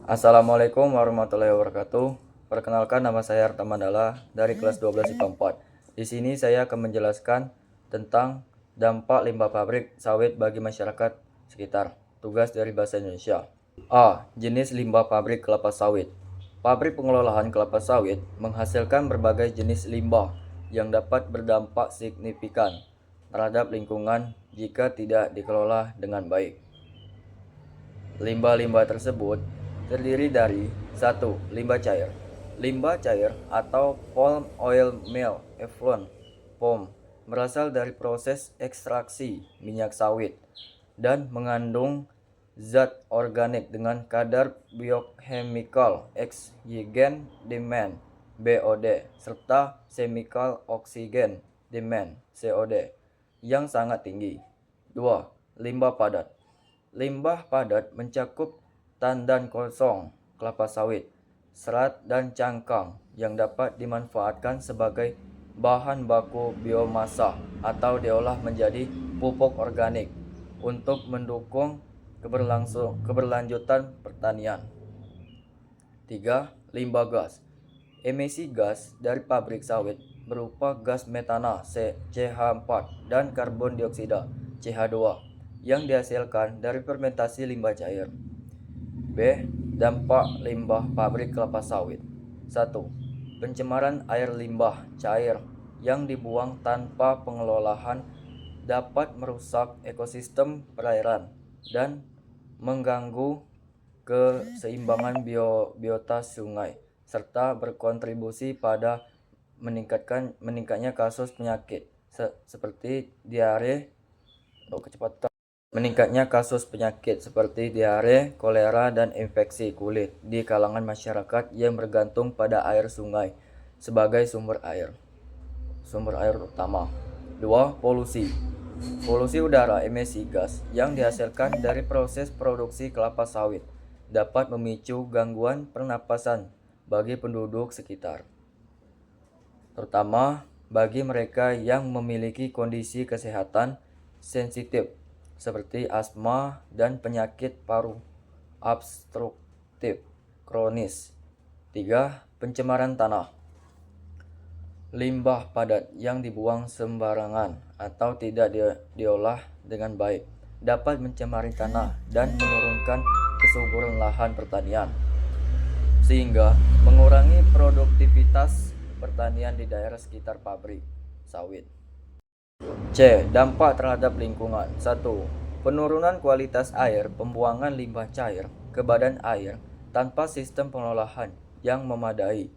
Assalamualaikum warahmatullahi wabarakatuh. Perkenalkan, nama saya Arta Mandala dari kelas 12 IPA 4. Di sini saya akan menjelaskan tentang dampak limbah pabrik sawit bagi masyarakat sekitar. Tugas dari bahasa Indonesia. A. Jenis limbah pabrik kelapa sawit. Pabrik pengolahan kelapa sawit menghasilkan berbagai jenis limbah yang dapat berdampak signifikan terhadap lingkungan jika tidak dikelola dengan baik. Limbah-limbah tersebut terdiri dari 1. Limbah cair. Limbah cair atau palm oil meal effluent (POM) berasal dari proses ekstraksi minyak sawit dan mengandung zat organik dengan kadar biochemical oxygen demand (BOD) serta chemical oxygen demand (COD) yang sangat tinggi. 2. Limbah padat. Limbah padat mencakup tandan kosong kelapa sawit, serat dan cangkang yang dapat dimanfaatkan sebagai bahan baku biomasa atau diolah menjadi pupuk organik untuk mendukung keberlanjutan pertanian. 3. Limbah gas. Emisi gas dari pabrik sawit berupa gas metana CH4 dan karbon dioksida CH2 yang dihasilkan dari fermentasi limbah cair. B. Dampak limbah pabrik kelapa sawit. 1. Pencemaran air limbah cair yang dibuang tanpa pengelolaan dapat merusak ekosistem perairan dan mengganggu keseimbangan biota sungai serta berkontribusi pada meningkatnya kasus penyakit seperti diare kolera, dan infeksi kulit di kalangan masyarakat yang bergantung pada air sungai sebagai sumber air utama. 2. Polusi. Polusi udara emisi gas yang dihasilkan dari proses produksi kelapa sawit dapat memicu gangguan pernapasan bagi penduduk sekitar, terutama bagi mereka yang memiliki kondisi kesehatan sensitif seperti asma dan penyakit paru obstruktif kronis. 3. Pencemaran tanah. Limbah padat yang dibuang sembarangan atau tidak diolah dengan baik dapat mencemari tanah dan menurunkan kesuburan lahan pertanian, sehingga mengurangi produktivitas pertanian di daerah sekitar pabrik sawit. C. Dampak terhadap lingkungan. 1. Penurunan kualitas air pembuangan limbah cair ke badan air tanpa sistem pengolahan yang memadai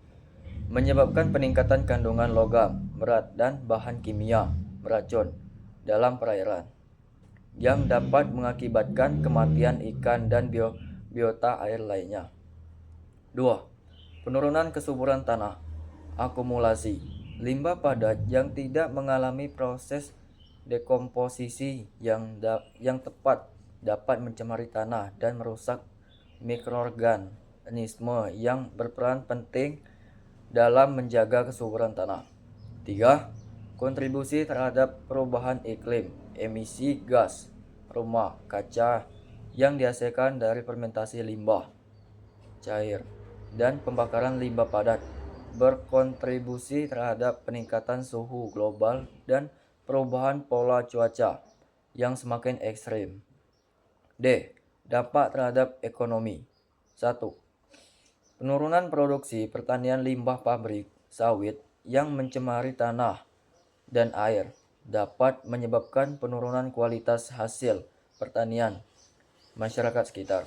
menyebabkan peningkatan kandungan logam berat dan bahan kimia beracun dalam perairan yang dapat mengakibatkan kematian ikan dan biota air lainnya. 2. Penurunan kesuburan tanah. Akumulasi limbah padat yang tidak mengalami proses dekomposisi yang tepat dapat mencemari tanah dan merusak mikroorganisme yang berperan penting dalam menjaga kesuburan tanah. 3. Kontribusi terhadap perubahan iklim. Emisi gas rumah kaca yang dihasilkan dari fermentasi limbah cair dan pembakaran limbah padat berkontribusi terhadap peningkatan suhu global dan perubahan pola cuaca yang semakin ekstrim. D. Dampak terhadap ekonomi. 1. Penurunan produksi pertanian limbah pabrik sawit yang mencemari tanah dan air dapat menyebabkan penurunan kualitas hasil pertanian masyarakat sekitar.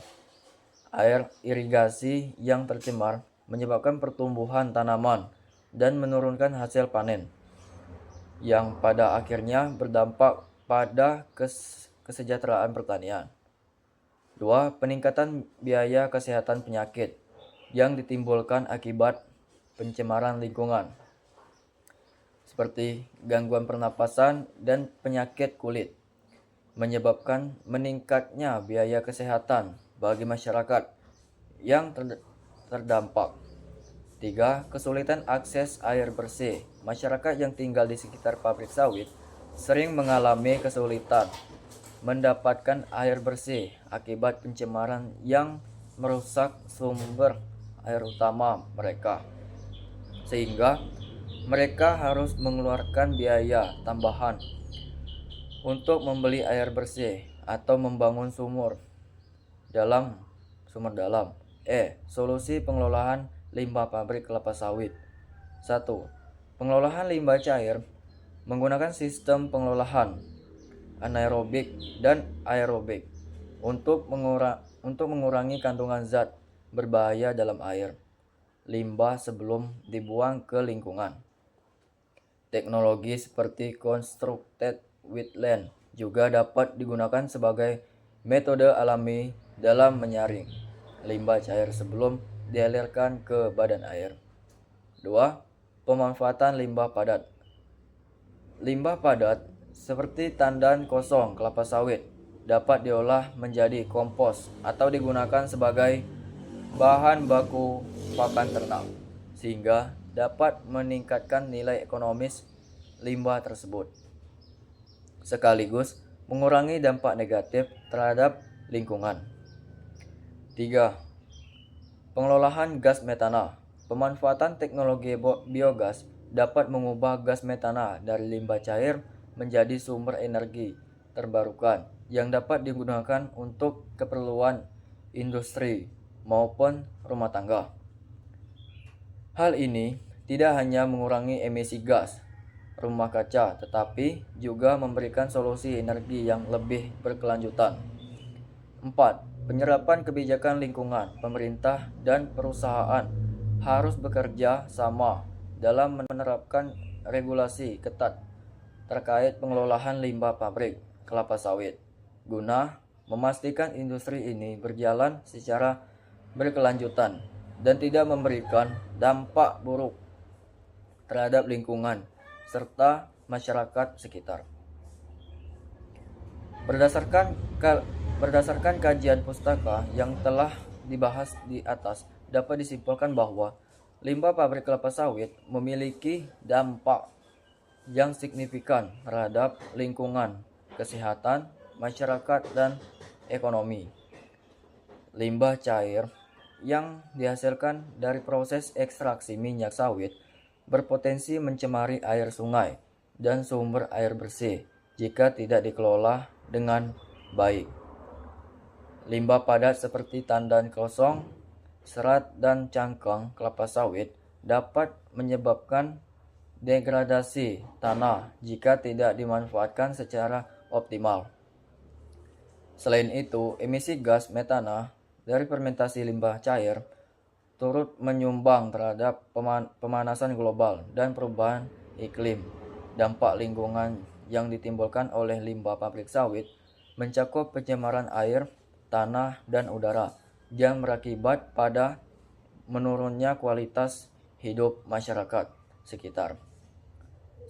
Air irigasi yang tercemar menyebabkan pertumbuhan tanaman dan menurunkan hasil panen, yang pada akhirnya berdampak pada kesejahteraan pertanian. 2. Peningkatan biaya kesehatan penyakit yang ditimbulkan akibat pencemaran lingkungan, seperti gangguan pernapasan dan penyakit kulit, menyebabkan meningkatnya biaya kesehatan bagi masyarakat yang terdampak. 3. Kesulitan akses air bersih. Masyarakat yang tinggal di sekitar pabrik sawit sering mengalami kesulitan mendapatkan air bersih akibat pencemaran yang merusak sumber air utama mereka, sehingga mereka harus mengeluarkan biaya tambahan untuk membeli air bersih atau membangun sumur dalam. Solusi pengelolaan limbah pabrik kelapa sawit. 1. Pengelolaan limbah cair menggunakan sistem pengelolaan anaerobik dan aerobik untuk mengurangi kandungan zat berbahaya dalam air limbah sebelum dibuang ke lingkungan. Teknologi seperti constructed wetland juga dapat digunakan sebagai metode alami dalam menyaring limbah cair sebelum dialirkan ke badan air. 2. Pemanfaatan limbah padat. Limbah padat seperti tandan kosong kelapa sawit dapat diolah menjadi kompos atau digunakan sebagai bahan baku pakan ternak, sehingga dapat meningkatkan nilai ekonomis limbah tersebut, sekaligus mengurangi dampak negatif terhadap lingkungan. 3. Pengelolaan gas metana. Pemanfaatan teknologi biogas dapat mengubah gas metana dari limbah cair menjadi sumber energi terbarukan yang dapat digunakan untuk keperluan industri maupun rumah tangga. Hal ini tidak hanya mengurangi emisi gas rumah kaca, tetapi juga memberikan solusi energi yang lebih berkelanjutan. 4. Penyerapan kebijakan lingkungan. Pemerintah dan perusahaan harus bekerja sama dalam menerapkan regulasi ketat terkait pengelolaan limbah pabrik kelapa sawit, guna memastikan industri ini berjalan secara berkelanjutan dan tidak memberikan dampak buruk terhadap lingkungan serta masyarakat sekitar. Berdasarkan kajian pustaka yang telah dibahas di atas, dapat disimpulkan bahwa limbah pabrik kelapa sawit memiliki dampak yang signifikan terhadap lingkungan, kesehatan, masyarakat, dan ekonomi. Limbah cair yang dihasilkan dari proses ekstraksi minyak sawit berpotensi mencemari air sungai dan sumber air bersih jika tidak dikelola dengan baik. Limbah padat seperti tandan kosong, serat, dan cangkang kelapa sawit dapat menyebabkan degradasi tanah jika tidak dimanfaatkan secara optimal. Selain itu, emisi gas metana dari fermentasi limbah cair turut menyumbang terhadap pemanasan global dan perubahan iklim. Dampak lingkungan yang ditimbulkan oleh limbah pabrik sawit mencakup pencemaran air, tanah, dan udara yang berakibat pada menurunnya kualitas hidup masyarakat sekitar.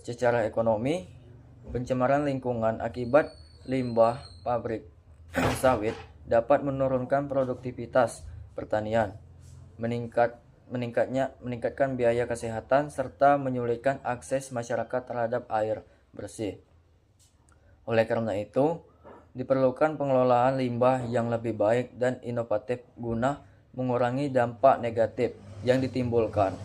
Secara ekonomi, pencemaran lingkungan akibat limbah pabrik sawit dapat menurunkan produktivitas pertanian, meningkatkan biaya kesehatan, serta menyulitkan akses masyarakat terhadap air bersih. Oleh karena itu, diperlukan pengelolaan limbah yang lebih baik dan inovatif guna mengurangi dampak negatif yang ditimbulkan.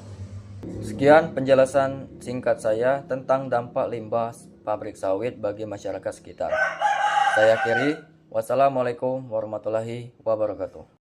Sekian penjelasan singkat saya tentang dampak limbah pabrik sawit bagi masyarakat sekitar. Saya akhiri. Wassalamualaikum warahmatullahi wabarakatuh.